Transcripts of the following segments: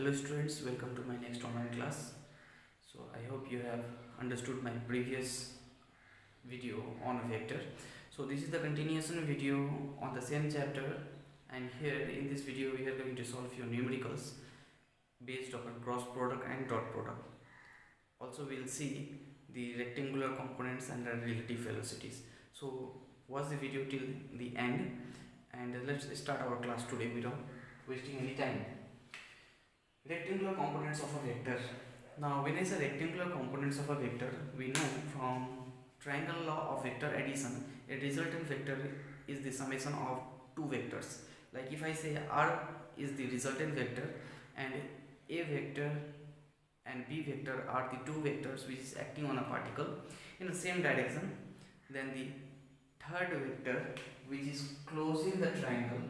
Hello students, welcome to my next online class. So I hope you have understood my previous video on a vector. So this is the continuation video on the same chapter, and here in this video we are going to solve few numericals based upon cross product and dot product. Also we will see the rectangular components and their relative velocities. So watch the video till the end, and let's start our class today without wasting any time. Rectangular components of a vector. Now when I say rectangular components of a vector, we know from triangle law of vector addition, a resultant vector is the summation of two vectors. Like if I say R is the resultant vector and A vector and B vector are the two vectors which is acting on a particle in the same direction, then the third vector which is closing the triangle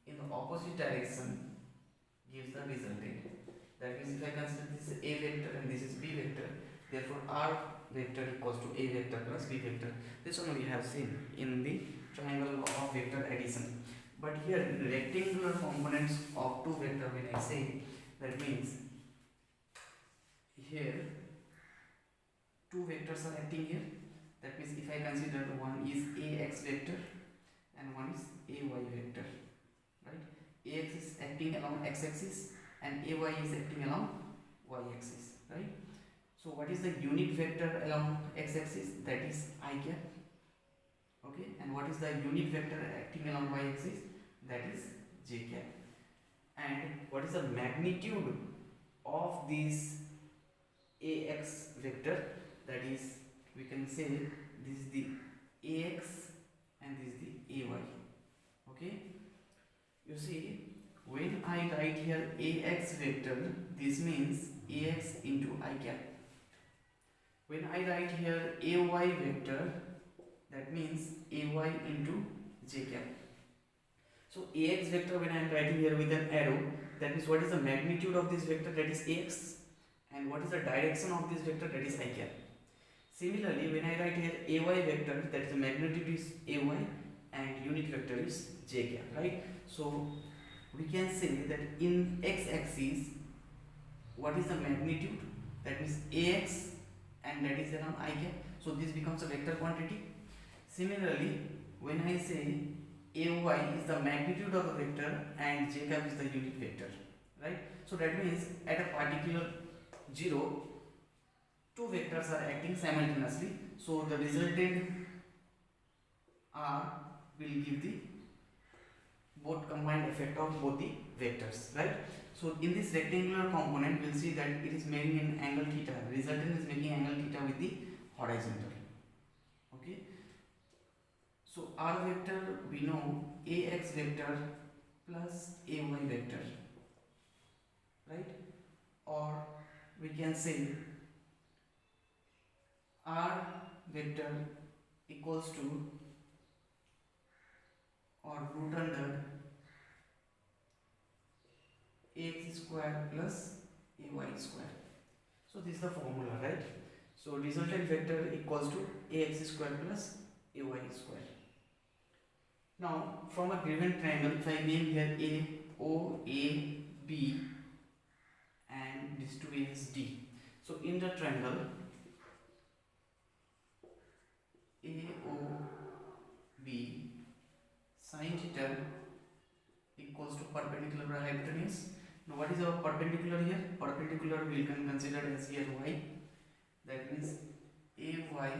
in the opposite direction gives the resultant. That means if I consider this is A vector and this is B vector, therefore R vector equals to A vector plus B vector. This one we have seen in the triangle law of vector addition. But here in rectangular components of two vector, when I say, that means here two vectors are acting here. That means if I consider one is AX vector and one is AY vector, right? AX is acting along x-axis and AY is acting along y-axis, right? So what is the unit vector along x-axis? That is I cap. Okay, and what is the unit vector acting along y-axis? That is j cap. And what is the magnitude of this AX vector? That is, we can say this is the AX and this is the AY. Okay, you see, when I write here AX vector, this means AX into I cap. When I write here AY vector, that means AY into j cap. So AX vector, when I am writing here with an arrow, that means what is the magnitude of this vector? That is AX. And what is the direction of this vector? That is I cap. Similarly, when I write here AY vector, that is the magnitude is AY and unit vector is j cap, right? So we can say that in x-axis, what is the magnitude? That means AX and that is around I cap. So this becomes a vector quantity. Similarly, when I say AY is the magnitude of the vector and j cap is the unit vector, right? So that means at a particular 0, two vectors are acting simultaneously. So the resultant R will give the both combined effect of both the vectors, right? So in this rectangular component, we'll see that it is making an angle theta. Resultant is making angle theta with the horizontal. Okay. So R vector, we know AX vector plus AY vector, right? Or we can say R vector equals to or root under AX square plus AY square. So this is the formula, right? So resultant vector equals to AX square plus AY square. Now from a given triangle, if I name here A, O, A, B and this two is D. So in the triangle A, O, B, sin theta equals to perpendicular by hypotenuse. Now what is our perpendicular here? Perpendicular we can consider as here y. That means AY.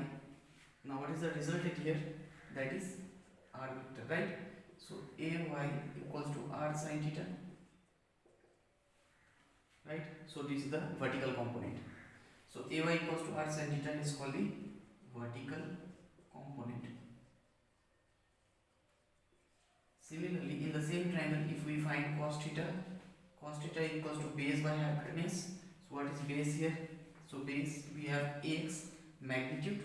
Now what is the resultant here? That is R vector, right? So AY equals to R sin theta, right? So this is the vertical component. So AY equals to R sin theta is called the vertical component. Similarly, in the same triangle, if we find cos theta equals to base by hypotenuse. So what is base here? So base, we have AX magnitude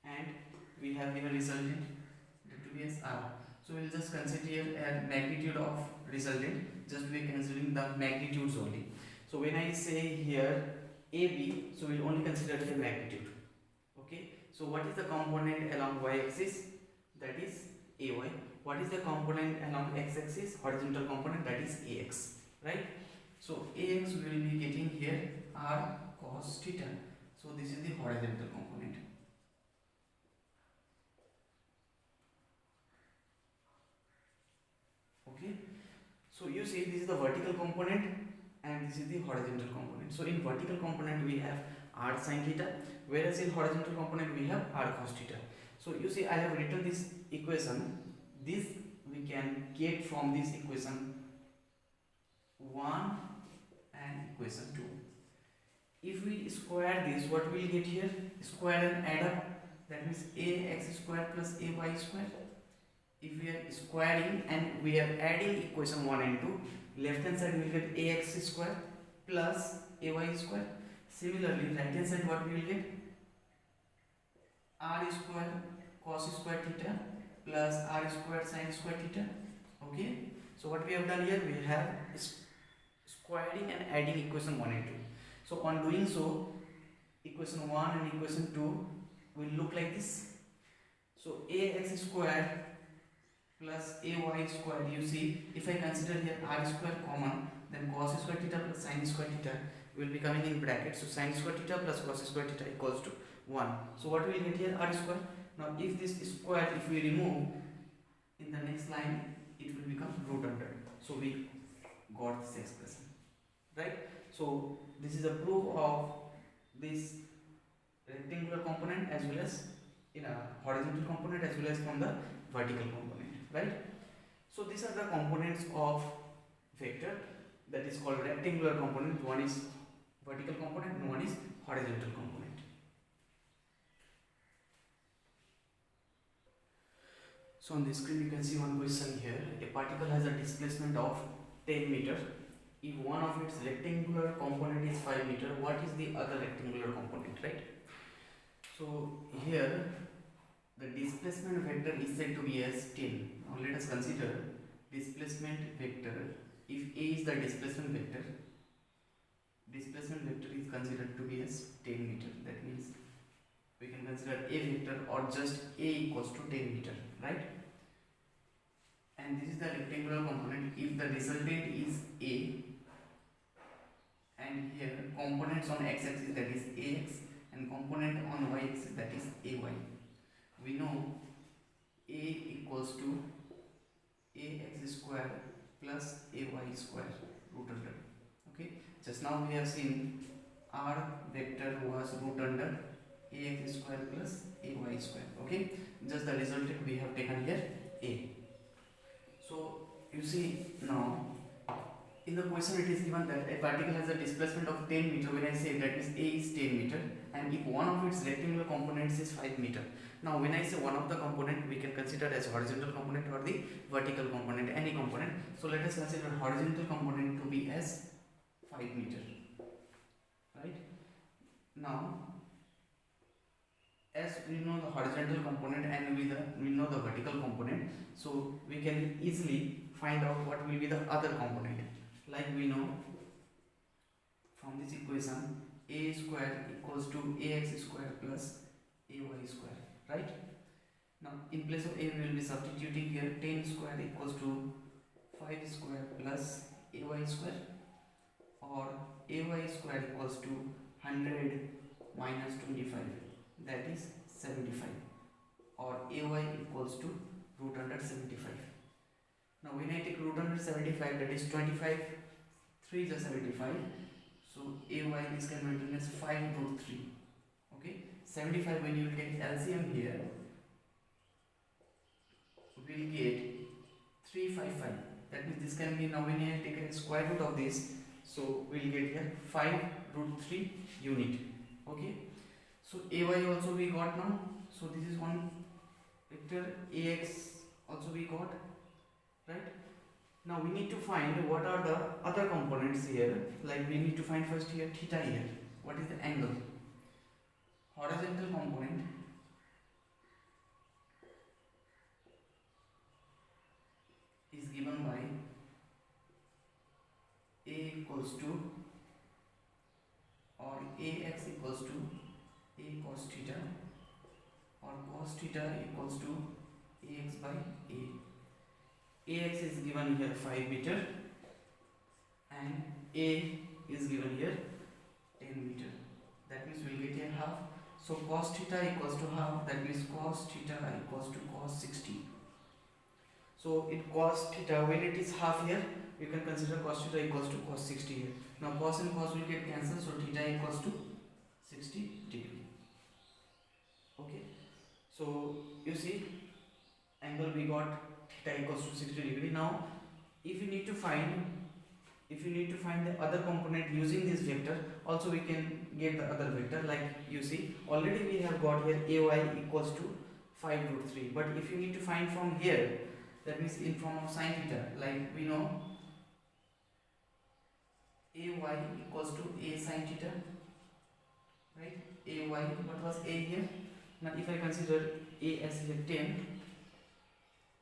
and we have given resultant that to be as R. So we will just consider here a magnitude of resultant, just we are considering the magnitudes only. So when I say here AB, so we will only consider the magnitude. Okay. So what is the component along y-axis? That is AY. What is the component along x-axis? Horizontal component, that is AX, right? So ax we will be getting here r cos theta. So this is the horizontal component. Okay, so you see this is the vertical component and this is the horizontal component. So in vertical component we have r sin theta, whereas in horizontal component we have r cos theta. So you see I have written this equation. This we can get from this equation 1 and equation 2. If we square this, what we will get here? Square and add up, that means ax square plus ay square. If we are squaring and we are adding equation 1 and 2, left hand side we will get ax square plus ay square. Similarly, right hand side what we will get? R square cos square theta plus r square sin square theta. Okay, so what we have done here, we have squaring and adding equation 1 and 2. So on doing so, equation 1 and equation 2 will look like this. So ax square plus ay square, you see if I consider here r square common, then cos square theta plus sin square theta will be coming in bracket. So sin square theta plus cos square theta equals to 1. So what we will get here? R square. Now if this square, if we remove in the next line, it will become root under. So we got this expression, right? So this is a proof of this rectangular component as well as in a horizontal component as well as from the vertical component, right? So these are the components of vector, that is called rectangular component. One is vertical component and one is horizontal component. So on the screen you can see one question here. A particle has a displacement of 10 meter. If one of its rectangular component is 5 meter, what is the other rectangular component, right? So here the displacement vector is said to be as 10. Now let us consider displacement vector. If A is the displacement vector is considered to be as 10 meter. That means we can consider A vector or just A equals to 10 meter, right? And this is the rectangular component. If the resultant is A, and here components on x-axis, that is ax, and component on y-axis, that is ay. We know A equals to ax square plus ay square root under. Okay, just now we have seen r vector was root under ax square plus ay square. Okay, just the resultant we have taken here A. So you see now in the question it is given that a particle has a displacement of 10 meter. When I say that means A is 10 meter, and if one of its rectangular components is 5 meter. Now when I say one of the component, we can consider as horizontal component or the vertical component, any component. So let us consider horizontal component to be as 5 meter, right? Now as we know the horizontal component and we know the vertical component, so we can easily find out what will be the other component. Like we know from this equation, a square equals to ax square plus ay square, right? Now in place of a we will be substituting here 10 square equals to 5 square plus ay square, or ay square equals to 100 minus 25, that is 75, or ay equals to root under 75. Now when I take root under 75, that is 25, 3 is 75, so ay is can be written as 5 root 3. Okay, 75 when you will take LCM here, we will get 355. That means this can be, now when I take a square root of this, so we will get here 5 root 3 unit. Okay, so ay also we got now. So this is one vector. Ax also we got, right? Now we need to find what are the other components here. Like we need to find first here theta here. What is the angle? Horizontal component is given by A equals to, or ax equals to a cos theta, or cos theta equals to ax by a. Ax is given here 5 meter and A is given here 10 meter. That means we'll get a half. So cos theta equals to half. That means cos theta equals to cos 60. So in cos theta, when it is half here, you can consider cos theta equals to cos 60 here. Now cos and cos will get cancelled, so theta equals to 60 degree. Okay. So you see, angle we got theta equals to 60 degree. Now, if you need to find the other component using this vector, also we can get the other vector. Like you see, already we have got here ay equals to 5 root 3. But if you need to find from here, that means in form of sin theta, like we know ay equals to a sin theta, right? Ay, what was a here? Now if I consider a as here 10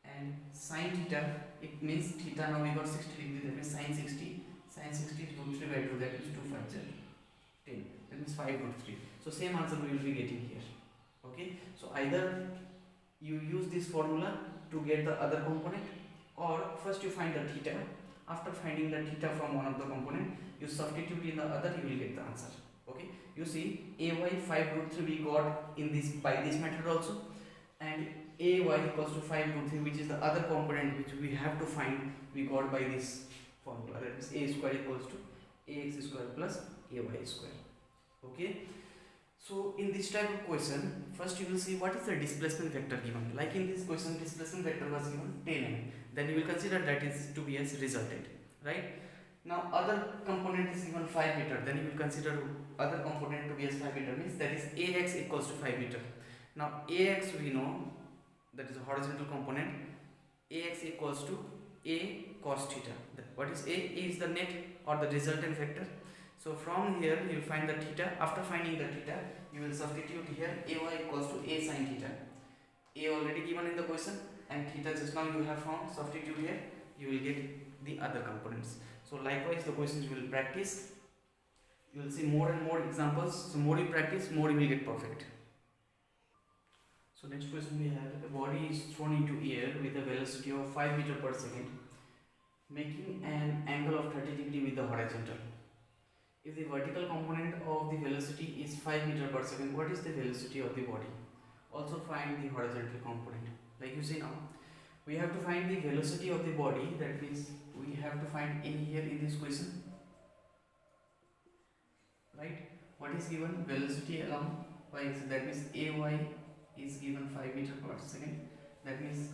and sin theta, it means theta now we got 60 degree, that means sin 60 is root 3 by 2, that means 2 5 10, that means 5 root 3. So same answer we will be getting here. Okay, so either you use this formula to get the other component, or first you find the theta. After finding the theta from one of the component, you substitute in the other, you will get the answer. Okay, you see ay 5 root 3 we got in this by this method also, and ay equals to 5 root 3, which is the other component which we have to find, we got by this formula, that is a square equals to ax square plus ay square. Okay, so in this type of question, first you will see what is the displacement vector given. Like in this question, displacement vector was given 10m, then you will consider that is to be as resultant, right? Now other component is given 5 meter, then you will consider other component to be as 5 meter, means that is ax equals to 5 meter. Now ax we know, that is a horizontal component, ax equals to a cos theta. What is a? A is the net or the resultant vector. So from here you will find the theta. After finding the theta, you will substitute here ay equals to a sin theta. A already given in the question, and theta just now you have found. Substitute here, you will get the other components. So likewise the questions you will practice. You will see more and more examples. So more you practice, more you will get perfect. So next question we have, a body is thrown into air with a velocity of 5 meter per second, making an angle of 30 degree with the horizontal. If the vertical component of the velocity is 5 meter per second, what is the velocity of the body? Also find the horizontal component. Like you see now, we have to find the velocity of the body, that means we have to find a here in this question, right? What is given? Velocity along y-axis, that means ay is given 5 meter per second. That means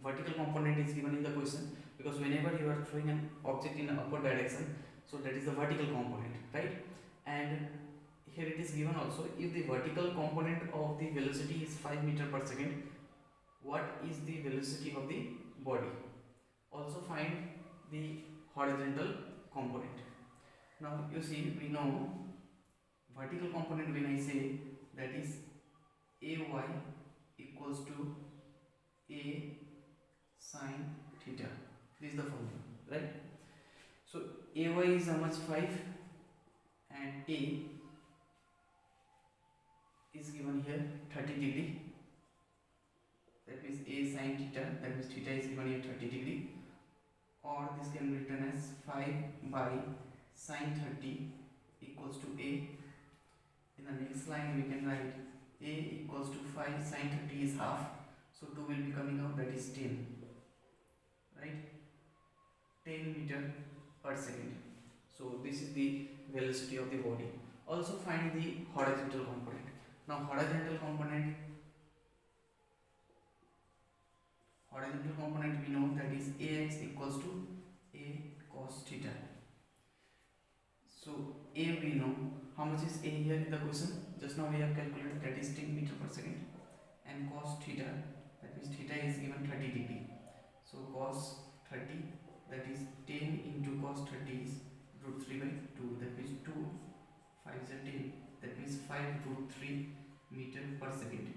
vertical component is given in the question, because whenever you are throwing an object in an upward direction, so that is the vertical component, right? And here it is given also, if the vertical component of the velocity is 5 meter per second, what is the velocity of the body? Also find the horizontal component. Now you see, we know vertical component, when I say, that is ay equals to a sin theta. This is the formula, right? So ay is how much? 5, and a is given here 30 degree, that means a sin theta, that means theta is given here 30 degree, or this can be written as 5 by sin 30 equals to a. In the next line we can write a equals to 5 sin 30 is half, so 2 will be coming out, that is 10, right? 10 meter per second. So this is the velocity of the body. Also find the horizontal component. Now horizontal component we know, that is ax equals to a cos theta. So a we know, how much is a here in the question? Just now we have calculated, that is 10 meter per second, and cos theta, that means theta is given 30 degree. So cos 30, that is 10 into cos 30 is root 3 by 2, that means 2 5 is 10, that means 5 root 3 meter per second.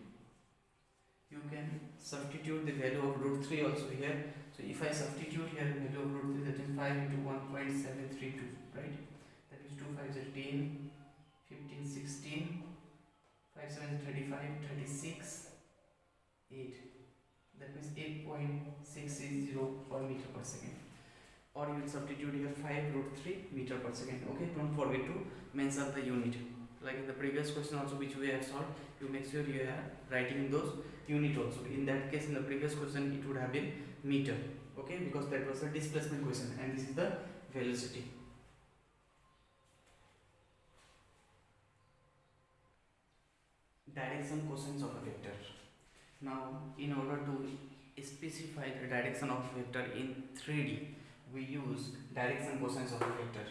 You can substitute the value of root 3 also here. So if I substitute here the value of root 3, that is 5 into 1.732, right? That is 2 5 is 10, 15, 16, 5 7 is 35, 36, 8. That means 8.660 per meter per second. or you will substitute here 5 root 3 meter per second. Okay, don't forget to mention the unit. Like in the previous question also which we have solved, you make sure you are writing those unit also. In that case, in the previous question it would have been meter. Okay, because that was a displacement question and this is the velocity. Direction cosines of a vector. Now, in order to specify the direction of vector in 3D, we use direction cosines of a vector.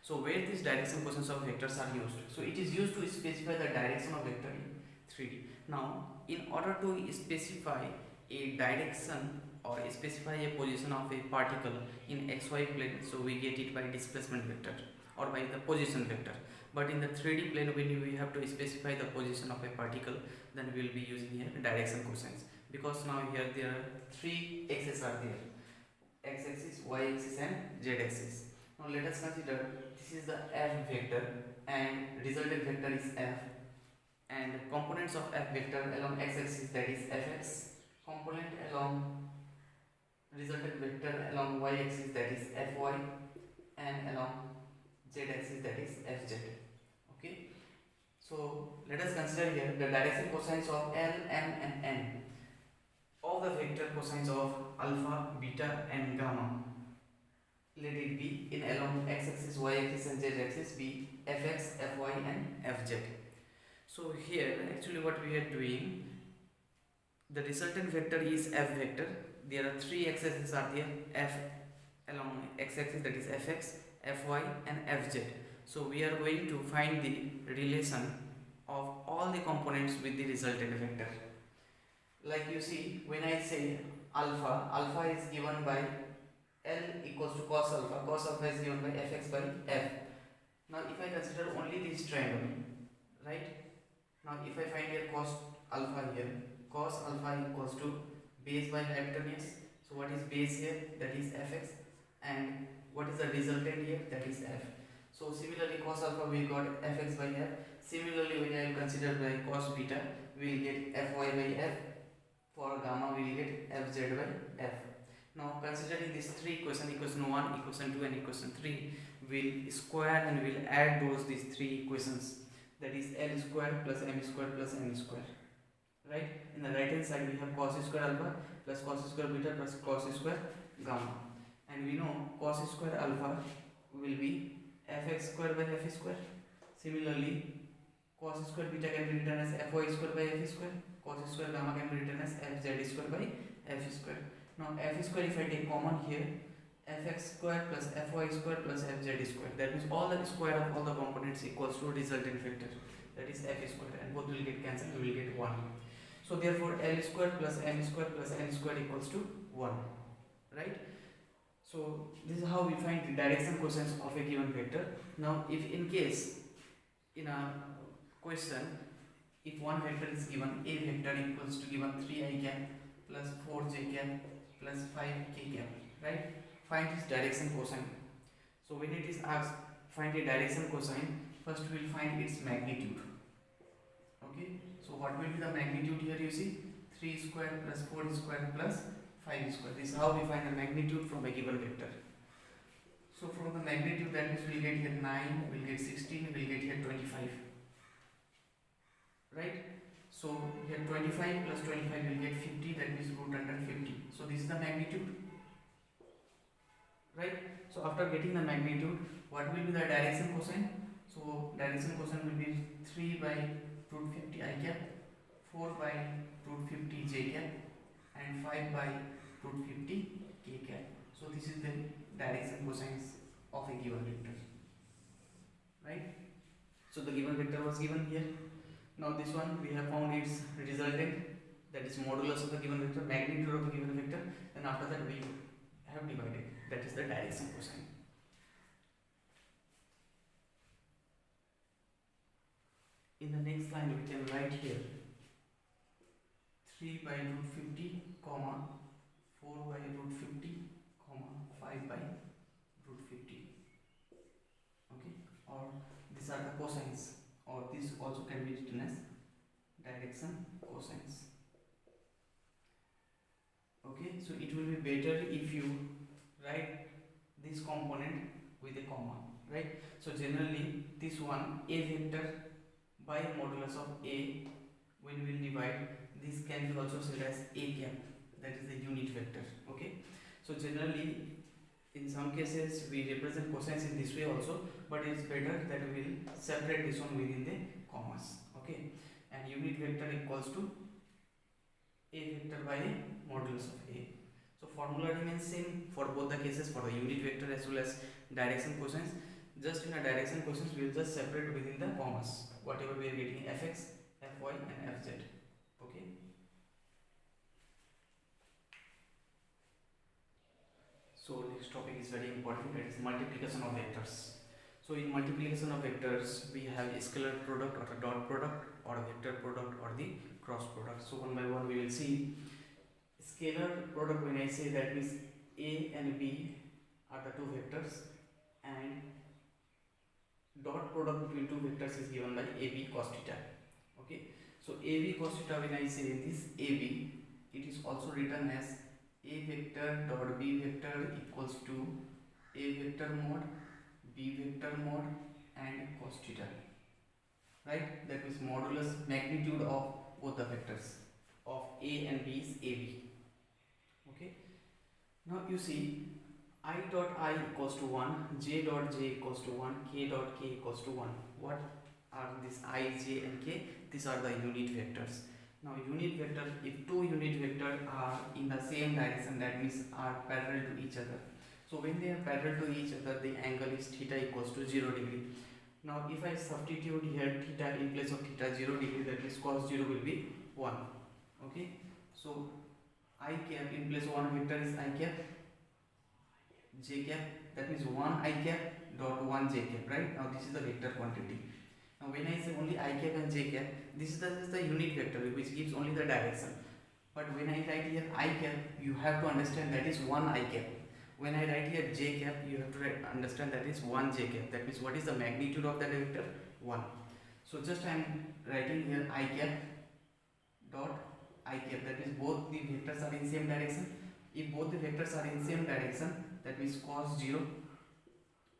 So, where these direction cosines of vectors are used? So, it is used to specify the direction of vector in 3D. Now, in order to specify a direction or specify a position of a particle in xy plane, so we get it by displacement vector or by the position vector. But in the 3D plane, when we have to specify the position of a particle, then we will be using here direction cosines, because now here there are three axes are there: x axis, y axis and z axis. Now let us consider this is the f vector and resultant vector is f, and components of f vector along x axis, that is fx, component along resultant vector along y axis, that is fy, and along z axis, that is fz. Okay, so let us consider here the direction cosines of L, M and N. All the vector cosines of alpha, beta and gamma, let it be in along x axis, y axis and z axis be fx, fy and fz. So here actually what we are doing, the resultant vector is f vector. There are three x-axes are there: f along x-axis, that is fx, fy and fz. So we are going to find the relation of all the components with the resultant vector. Like you see, when I say alpha, alpha is given by L equals to cos alpha is given by fx by f. Now if I consider only this triangle, right? Now if I find here cos alpha here, cos alpha equals to base by hypotenuse. So what is base here? That is fx. And what is the resultant here? That is f. So similarly cos alpha we got fx by f. Similarly when I will consider by cos beta, we will get fy by f. For gamma we will get fz by f. Now considering these three equations, equation 1, equation 2 and equation 3, we'll square and we'll add these three equations. That is L square plus m square plus n square. Right? In the right hand side we have cos square alpha plus cos square beta plus cos square gamma. And we know cos square alpha will be fx square by f square. Similarly, cos square beta can be written as fy square by f square. Cos square gamma can be written as fz square by f square. Now f square, if I take common here, fx square plus fy square plus fz square. That means all the square of all the components equals to resultant vector. That is f square, and both will get cancelled. We will get 1. So therefore L square plus m square plus n square equals to 1. Right? So this is how we find the direction cosines of a given vector. Now if in case in a question, if one vector is given, a vector equals to given 3i cap plus 4j cap plus 5k cap, right? Find its direction cosine. So when it is asked find a direction cosine, first we will find its magnitude. Okay, so what will be the magnitude here? You see 3 square plus 4 square plus 5 square. This is how we find the magnitude from a given vector. So from the magnitude, that means we will get here 9, we will get 16, we will get here 25. Right? So here 25 plus 25 will get 50, that means root under 50. So this is the magnitude. Right? So after getting the magnitude, what will be the direction cosine? So direction cosine will be 3 by root 50 I cap, 4 by root 50 j cap and 5 by root 50 k cap. So this is the direction cosines of a given vector. Right? So the given vector was given here. Now this one we have found its resultant, that is modulus of the given vector, magnitude of the given vector, and after that we have divided, that is the direction cosine. In the next line we can write here 3 by root 50 comma 4 by root 50 comma 5 by root 50. Okay, or these are the cosines, or this also can be written as direction cosines. Okay, so it will be better if you write this component with a comma, right? So generally this one a vector by modulus of a, when we will divide, this can be also said as a cap, that is the unit vector. Okay, so generally in some cases we represent cosines in this way also, but it's better that we will separate this one within the commas. Okay, and unit vector equals to a vector by a modulus of a. So formula remains same for both the cases, for the unit vector as well as direction cosines. Just in a direction cosines we will just separate within the commas whatever we are getting, fx, fy and fz. Okay, so next topic is very important, that is multiplication of vectors. So in multiplication of vectors we have a scalar product or a dot product or a vector product or the cross product. So one by one we will see. Scalar product, when I say, that means a and b are the two vectors, and dot product between two vectors is given by ab cos theta. Okay, so ab cos theta, when I say this ab, it is also written as a vector dot b vector equals to a vector mod b vector mod and cos theta, right? That means modulus magnitude of both the vectors of a and b is ab. Okay, now you see, I dot I equals to 1, j dot j equals to 1, k dot k equals to 1. What are these I, j and k? These are the unit vectors. Now unit vector, if two unit vectors are in the same direction, that means are parallel to each other. So when they are parallel to each other, the angle is theta equals to 0 degree. Now if I substitute here theta in place of theta 0 degree, that means cos 0 will be 1. Okay, so I cap in place of one vector is I cap, j cap, that means 1 I cap dot 1 j cap, right? Now this is the vector quantity. Now when I say only I cap and j cap, this is the unit vector which gives only the direction. But when I write here I cap, you have to understand that is 1 I cap. When I write here j cap, you have to understand that is 1 j cap. That means what is the magnitude of that vector? 1. So just I am writing here I cap dot I cap, that means both the vectors are in same direction. If both the vectors are in same direction, that means cos 0.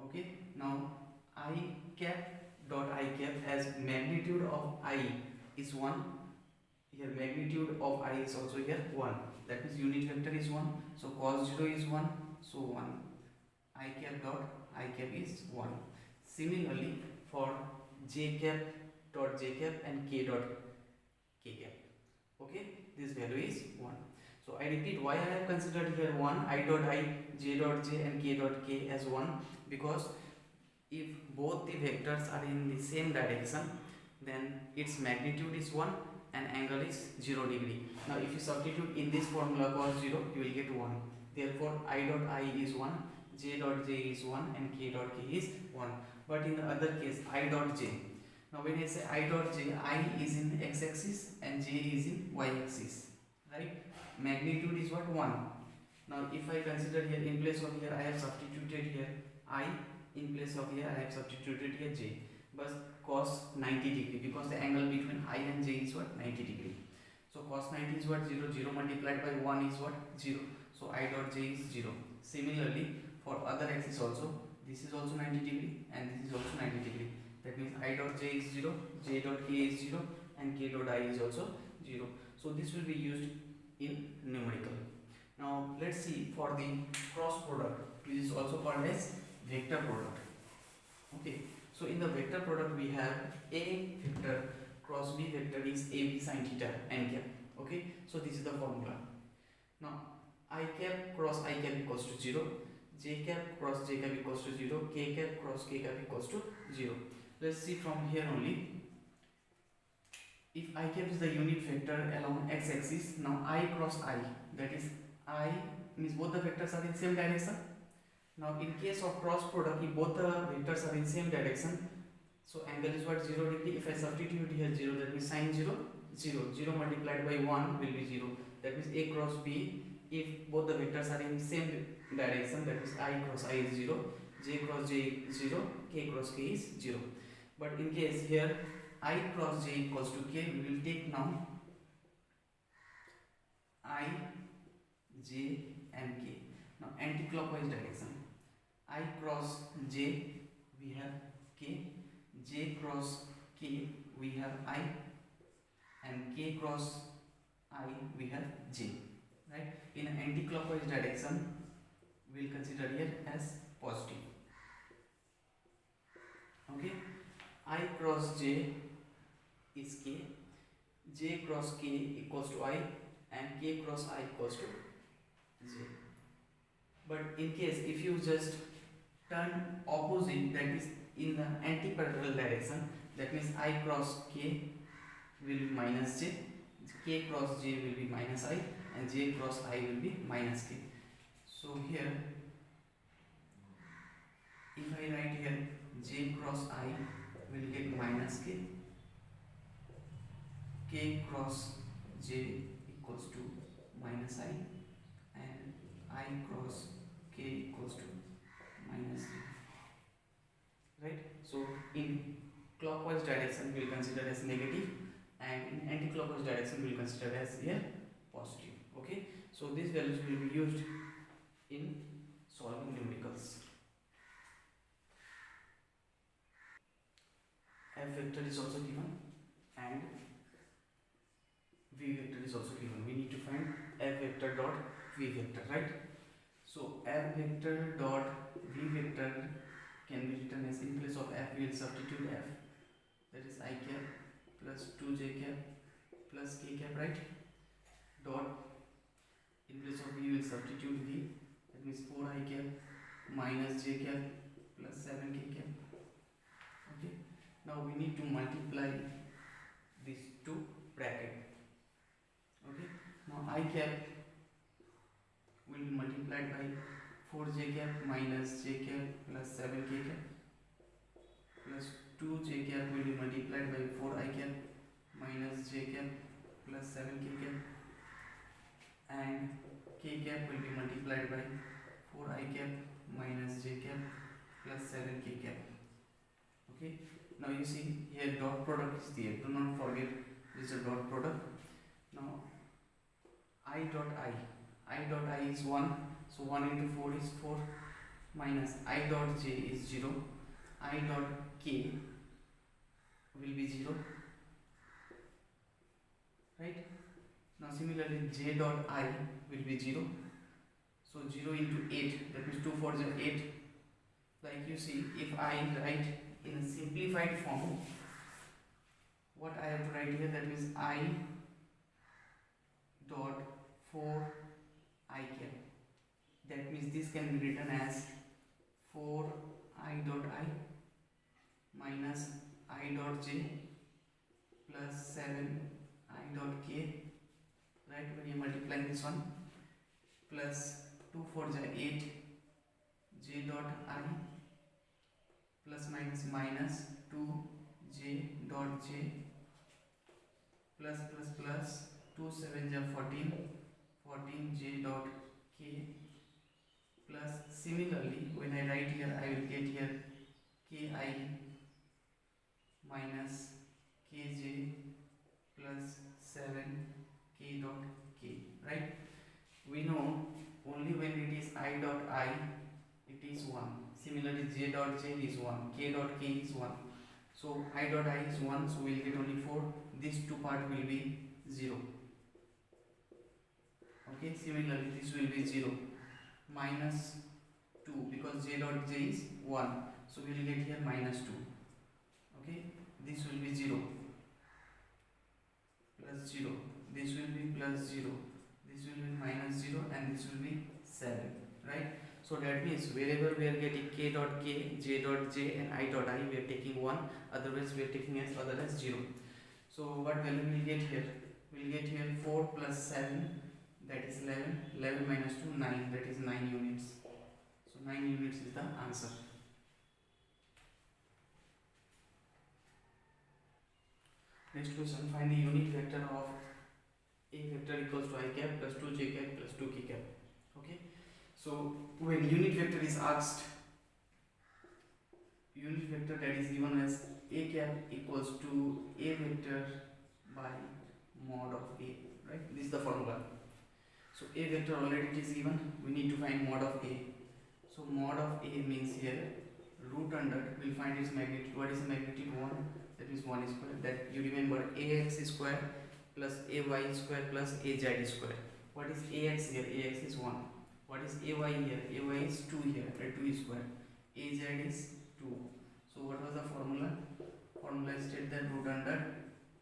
Okay, now I cap dot I cap, as magnitude of I is 1, here magnitude of I is also here 1, that means unit vector is 1, so cos 0 is 1, so 1 I cap dot I cap is 1. Similarly for j cap dot j cap and k dot k cap. Okay, this value is 1. So I repeat, why I have considered here 1, I dot I, j dot j and k dot k as 1, because if both the vectors are in the same direction, then its magnitude is 1 and angle is 0 degree. Now if you substitute in this formula cos 0, you will get 1. Therefore I dot I is 1, j dot j is 1 and k dot k is 1. But in the other case, I dot j, now when I say I dot j, I is in x axis and j is in y axis, right? Magnitude is what? 1. Now if I consider here, in place of here I have substituted here I, in place of here I have substituted here j, but cos 90 degree, because the angle between I and j is what? 90 degree. So cos 90 is what? 0. 0 multiplied by 1 is what? 0. So I dot j is 0. Similarly for other axis also, this is also 90 degree and this is also 90 degree. That means I dot j is 0, j dot k is 0 and k dot I is also 0. So this will be used in numerical. Now let's see for the cross product, which is also called as vector product. Okay, so in the vector product we have a vector cross b vector is ab sin theta n cap. Okay, so this is the formula. Now I cap cross I cap equals to 0, j cap cross j cap equals to 0, k cap cross k cap equals to 0. Let's see from here only. If I cap is the unit vector along x axis, now I cross I, that is I means both the vectors are in same direction. Now in case of cross product, if both the vectors are in same direction, so angle is what? 0 degree. If I substitute here 0, that means sin 0, 0. 0 multiplied by 1 will be 0. That means a cross b, if both the vectors are in same direction, that means I cross I is 0, j cross j is 0, k cross k is 0. But in case here I cross j equals to k, we will take now I, j and k. Now anti-clockwise direction. I cross j we have k, j cross k we have I, and k cross I we have j, right? In anti-clockwise direction we will consider here as positive. Okay, I cross j is k, j cross k equals to I, and k cross I equals to j. But in case if you just turn opposite, that is in the anti-parallel direction, that means I cross k will be minus j, k cross j will be minus I, and j cross I will be minus k. So here if I write here j cross I will get minus k, k cross j equals to minus I, and I cross k equals to minus k, right? So in clockwise direction we will consider as negative, and in anti-clockwise direction we will consider as here positive. Okay, so these values will be used in solving numericals. F vector is also given and v vector is also given. We need to find f vector dot v vector, right? So f vector dot v vector can be written as, in place of f we will substitute f, that is I cap plus 2j cap plus k cap, right? Dot, in place of v we will substitute v, that means 4I cap minus j cap plus 7k cap. Okay, now we need to multiply these two brackets. Okay, now I cap will be multiplied by 4j cap minus j cap plus 7k cap plus 2j cap will be multiplied by 4I cap minus j cap plus 7k cap, and k cap will be multiplied by 4I cap minus j cap plus 7k cap. Okay, now you see here dot product is there, do not forget this is a dot product. Now I dot I is 1, so 1 into 4 is 4, minus I dot j is 0, I dot k will be 0, right? Now similarly j dot I will be 0, so 0 into 8, that means 2 4 is 8. Like you see, if I write in a simplified form, what I have to write here, that means I dot 4 I cap, that means this can be written as 4 I dot I minus I dot j plus 7 I dot k, right? When you multiply this one, plus 2 4 is 8 j dot I plus minus 2 j dot j plus 2 7 is 14 j dot k, plus similarly when I write here I will get here ki minus kj plus 7 k dot k, right? We know only when it is I dot I it is 1, similarly j dot j is 1, k dot k is 1, so I dot I is 1, so we will get only 4, these two part will be 0. Okay, similarly this will be 0, minus 2, because j dot j is 1, so we will get here minus 2. Okay, this will be 0, plus 0, this will be plus 0, this will be minus 0, and this will be 7, right? So that means wherever we are getting k dot k, j dot j and I dot I, we are taking 1, otherwise we are taking as other as 0. So what value we will get here? We will get here 4 plus 7, that is 11, 11 minus 2, 9, that is 9 units. So 9 units is the answer. Next question, find the unit vector of a vector equals to I cap plus 2j cap plus 2k cap. Okay, so when unit vector is asked, unit vector that is given as a cap equals to a vector by mod of a, right? This is the formula. So a vector already it is given, we need to find mod of a. So So mod of A means here root under, we'll find its magnitude. What is the magnitude? 1, that is 1 square. That you remember, ax square plus ay square plus az square. What is ax here? Ax is 1. What is ay here? Ay is 2 here, 2 square. Az is 2. So what was the formula? Formula stated that root under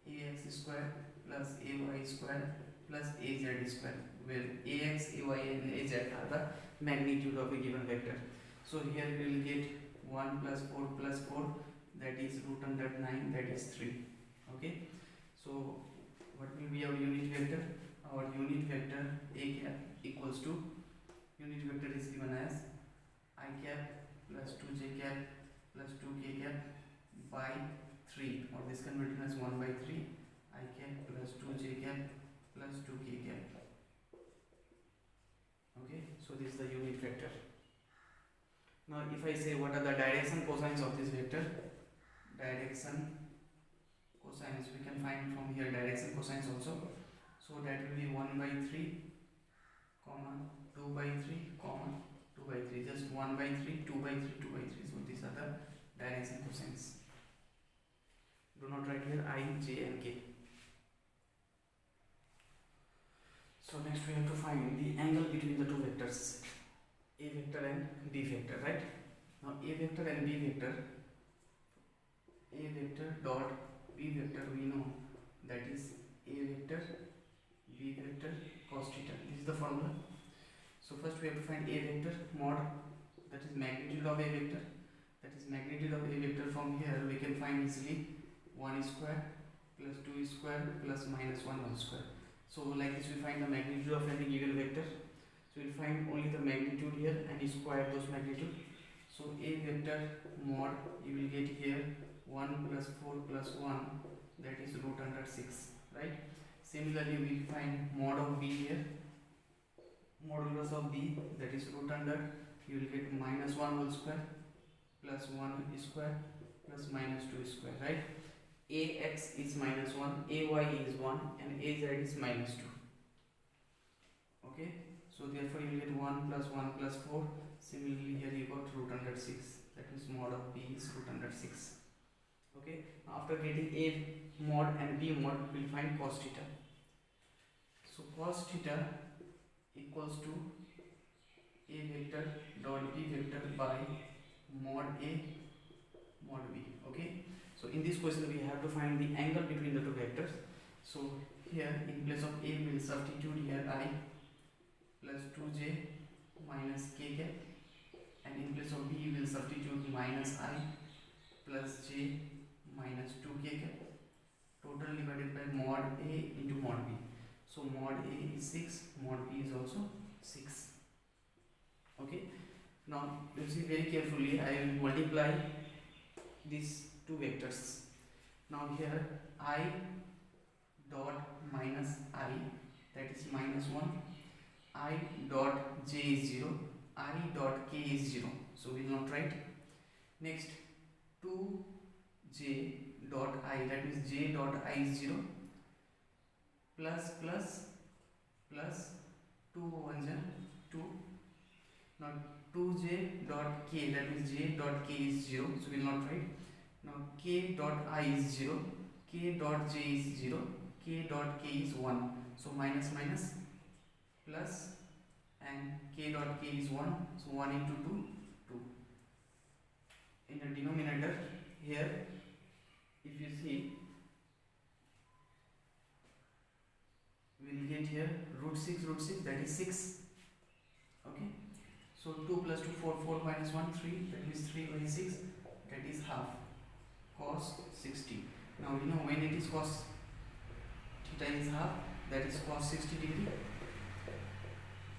ax square plus ay square plus az square, where ax, ay and az are the magnitude of a given vector. So here we will get 1 plus 4 plus 4, that is root under 9, that is 3. Okay, so what will be our unit vector? Our unit vector a cap equals to, unit vector is given as I cap plus 2j cap plus 2k cap by 3, or this can be written as 1 by 3, I cap plus 2j cap plus 2k cap. Okay, so this is the unit vector. Now if I say what are the direction cosines of this vector, direction cosines we can find from here, direction cosines also. So that will be 1 by 3 comma 2 by 3 comma 2 by 3, just 1 by 3, 2 by 3, 2 by 3. So these are the direction cosines. Do not write here I, j and k. So next we have to find the angle between the two vectors, a vector and b vector, right? Now a vector and b vector, a vector dot b vector, we know that is a vector b vector cos theta. This is the formula. So first we have to find a vector mod, that is magnitude of a vector, that is magnitude of a vector. From here we can find easily 1 square plus 2 square plus minus 1 whole square. So like this we find the magnitude of any given vector. So we will find only the magnitude here and square those magnitude. So a vector mod, you will get here 1 plus 4 plus 1, that is root under 6, right? Similarly we will find mod of b here, modulus of b, that is root under, you will get minus 1 whole square plus 1 square plus minus 2 square, right? Ax is minus 1, ay is 1 and az is minus 2. Okay, so therefore you will get 1 plus 1 plus 4. Similarly here you got root under 6, that means mod of b is root under 6. Okay, after getting a mod and b mod, we will find cos theta. So cos theta equals to a vector dot b vector by mod a mod b. Okay, so in this question we have to find the angle between the two vectors. So here in place of a we will substitute here I plus 2j minus k cap, and in place of b we will substitute minus I plus j minus 2k cap, total divided by mod a into mod b. So mod a is 6, mod b is also 6. Okay, now you see very carefully, I will multiply these two vectors. Now here I dot minus I, that is minus 1, I dot j is 0, I dot k is 0, so we will not write. Next 2j dot I, that means j dot I is 0, plus plus plus 2 1 2. Now 2j dot k, that means j dot k is 0, so we will not write. Now k dot I is 0, k dot j is 0, k dot k is 1, so minus minus plus, and k dot k is 1, so 1 into 2, 2. In the denominator here, if you see, we will get here root 6, that is 6. Okay, so 2 plus 2 4, 4 minus 1 3, that means 3 by 6, that is half, cos 60. Now you know when it is cos theta is half, that is cos 60 degree,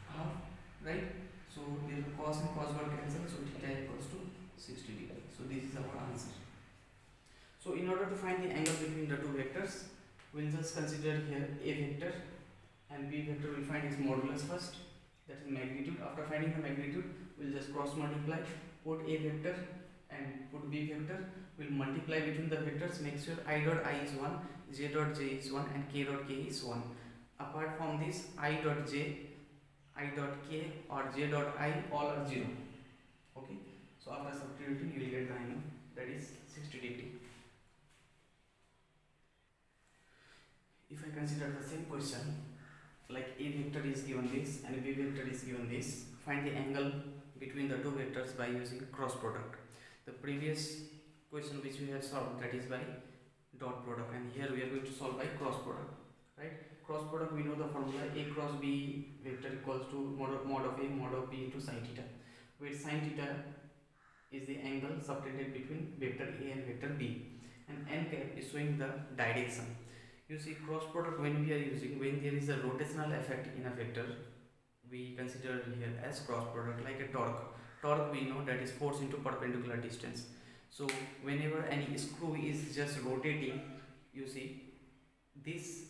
half, right? So the cos and cos got cancelled, so theta equals to 60 degree. So this is our answer. So in order to find the angle between the two vectors, we will just consider here a vector and b vector. We will find its modulus first, that is magnitude. After finding the magnitude, we will just cross multiply, put a vector and put b vector. We will multiply between the vectors, make sure I dot I is 1, j dot j is 1 and k dot k is 1. Apart from this, I dot j, I dot k or j dot I all are 0. So after substituting you will get the angle, that is 60 degree. If I consider the same question, like A vector is given this and B vector is given this, find the angle between the two vectors by using cross product. The previous question which we had solved, that is by dot product, and here we are going to solve by cross product, right? Cross product, we know the formula, A cross B vector equals to mod of A mod of B into sin theta, where sin theta is the angle subtended between vector A and vector B, and n cap is showing the direction. You see, cross product when we are using, when there is a rotational effect in a vector, we consider here as cross product, like a torque. Torque we know that is force into perpendicular distance. So whenever any screw is just rotating, you see this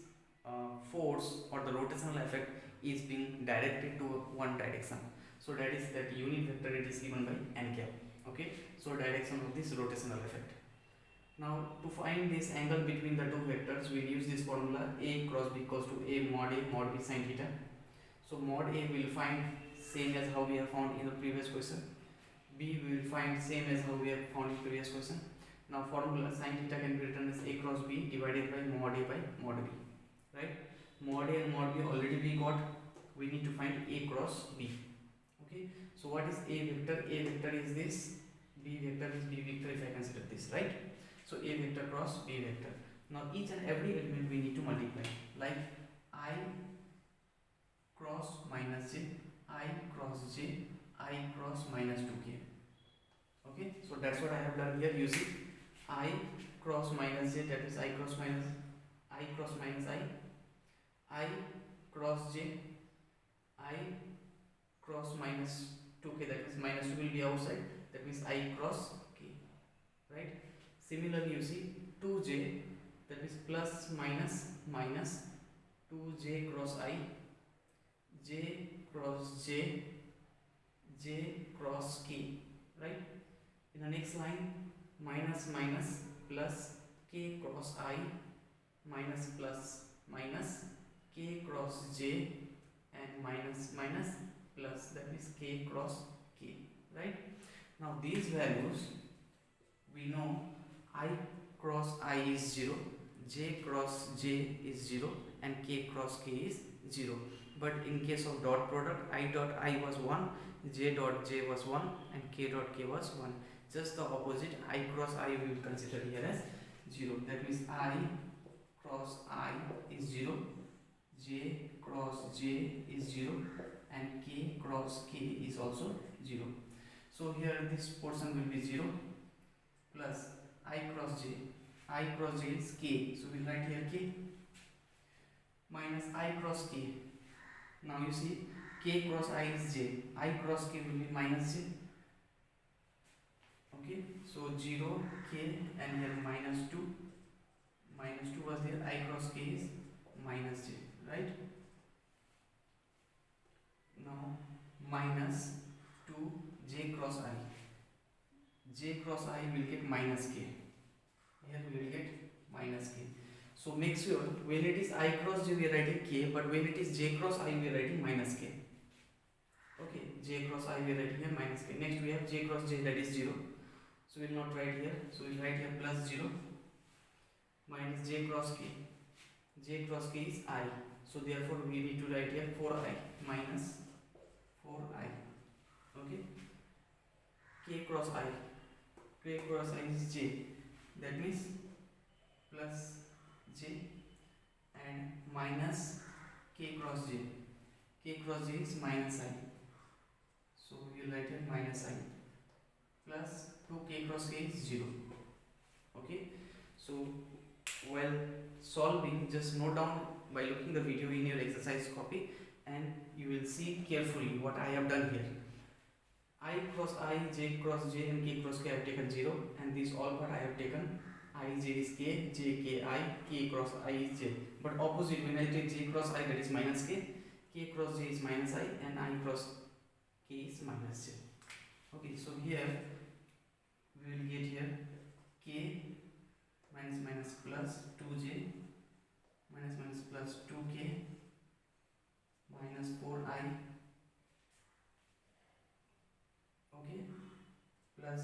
force or the rotational effect is being directed to one direction. So that is that unit vector, it is given by n cap. Okay, so direction of this rotational effect. Now to find this angle between the two vectors, we will use this formula, A cross B equals to A mod B sin theta. So mod A we will find same as how we have found in the previous question. B we will find same as how we have found in previous question. Now formula sin theta can be written as A cross B divided by mod A by mod B, right? Mod A and mod B already we got. We need to find A cross B. Okay. So what is A vector? A vector is this. B vector is B vector if I consider this, right? So A vector cross B vector. Now each and every element we need to multiply, like I cross minus j, I cross j, I cross minus 2k. Okay, so that's what I have done here. You see, I cross minus j, that is I cross minus I, I cross j, I cross minus 2k, that means minus 2 will be outside, that means I cross k, right? Similarly, you see 2j, that is plus minus 2j cross I, j cross j, j cross k, right? In the next line, minus plus k cross I, minus plus minus k cross j, and minus plus, that means k cross k, right? Now these values we know, I cross I is 0, j cross j is 0, and k cross k is 0. But in case of dot product, I dot I was 1, j dot j was 1, and k dot k was 1. Just the opposite, I cross I we will consider here as 0. That means I cross I is 0, j cross j is 0, and k cross k is also 0. So here this portion will be 0, plus I cross j is k, so we will write here k, minus I cross k. Now you see, k cross I is j, I cross k will be minus j. Okay, so 0 k, and here minus 2 was there, I cross k is minus j, right? Now minus 2 j cross I will get minus k, here we will get minus k. So make sure when it is I cross j we are writing k, but when it is j cross I we are writing minus k. Okay, j cross I we are writing here minus k. Next we have j cross j, that is 0, so we will not write here, so we will write here plus 0, minus j cross k is I, so therefore we need to write here 4i minus 4i. Okay, k cross I is j, that means plus j, and minus k cross j is minus I, so we will write here minus I, plus 2k cross k is 0. Okay, so while solving, just note down by looking the video in your exercise copy, and you will see carefully what I have done here. I cross I, j cross j, and k cross k I have taken 0, and this all part I have taken I j is k, j k I, k cross I is j. But opposite, when I take j cross I, that is minus k cross j is minus I, and I cross k is minus j. Okay, so here we will get here k minus plus 2j minus plus 2k minus 4i, okay, plus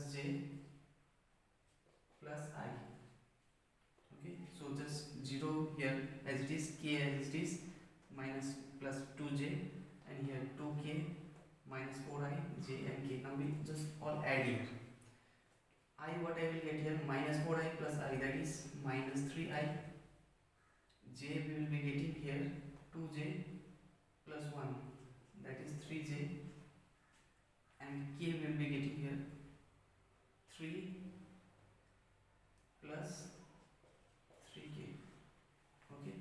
what I will get here? Minus 4i plus I, that is minus 3i. J we will be getting here 2j plus 1, that is 3j, and k we will be getting here 3 plus 3k. Okay.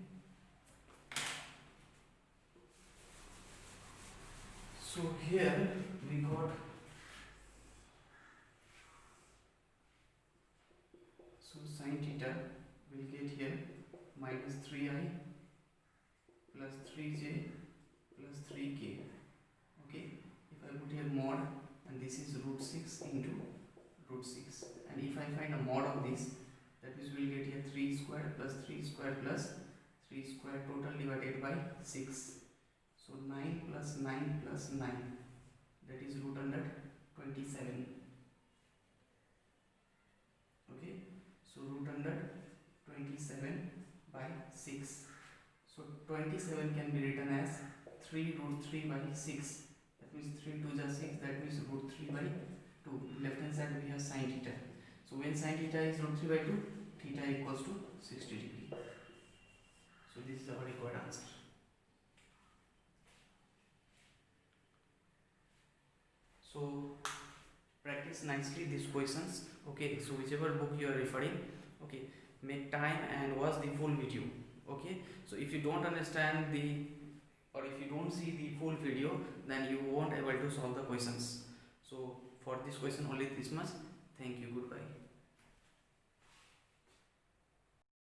So here we got, so sin theta will get here minus 3i plus 3j plus 3k. Okay, if I put here mod, and this is root 6 into root 6, and if I find a mod of this, that means we will get here 3 square plus 3 square plus 3 square total divided by 6. So 9 plus 9 plus 9, that is root under 27. Okay, so root under 27 by 6. So 27 can be written as 3 root 3 by 6. That means 3 2 is 6, that means root 3 by 2. Left hand side we have sin theta. So when sin theta is root 3 by 2, theta equals to 60 degree. So this is our required answer. So practice nicely these questions. Okay, so whichever book you are referring, okay, make time and watch the full video. Okay, so if you don't understand the, or if you don't see the full video, then you won't able to solve the questions. So for this question only this much. Thank you. Goodbye.